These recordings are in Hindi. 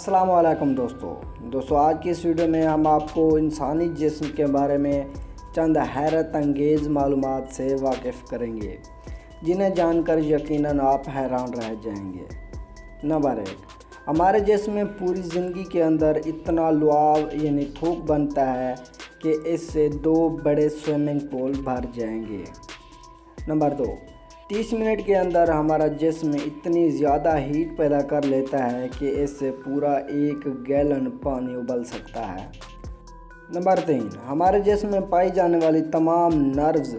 अस्सलाम वालेकुम दोस्तों आज की इस वीडियो में हम आपको इंसानी जिस्म के बारे में चंद हैरत अंगेज़ मालूमात से वाकिफ़ करेंगे जिन्हें जानकर यकीनन आप हैरान रह जाएंगे। नंबर 1, हमारे जिस्म में पूरी ज़िंदगी के अंदर इतना लुआब यानी थूक बनता है कि इससे 2 बड़े स्विमिंग पूल भर जाएंगे। नंबर 2, 30 मिनट के अंदर हमारा जिस्म इतनी ज़्यादा हीट पैदा कर लेता है कि इससे पूरा 1 गैलन पानी उबल सकता है। नंबर 3, हमारे जिस्म में पाई जाने वाली तमाम नर्व्स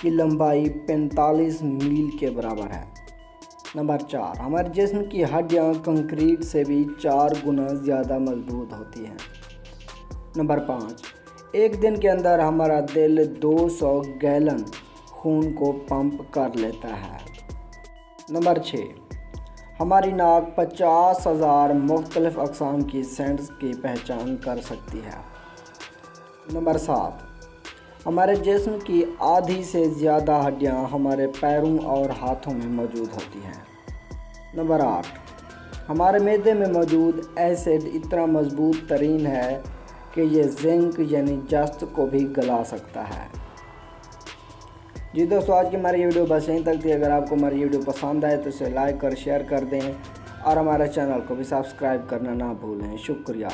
की लंबाई 45 मील के बराबर है। नंबर 4, हमारे जिस्म की हड्डियाँ कंक्रीट से भी 4 गुना ज़्यादा मजबूत होती हैं। नंबर 5, एक दिन के अंदर हमारा दिल 200 गैलन खून को पंप कर लेता है। नंबर 6, हमारी नाक 50,000 मुख्तलिफ अक़साम की सेंट्स की पहचान कर सकती है। नंबर 7, हमारे जिस्म की आधी से ज़्यादा हड्डियाँ हमारे पैरों और हाथों में मौजूद होती हैं। नंबर 8, हमारे मैदे में मौजूद एसिड इतना मजबूत तरीन है कि ये जिंक यानी जस्त को भी गला सकता है। जी दोस्तों, आज की हमारी ये वीडियो बस यहीं तक थी। अगर आपको हमारी वीडियो पसंद आए तो इसे लाइक और शेयर कर दें और हमारे चैनल को भी सब्सक्राइब करना ना भूलें। शुक्रिया।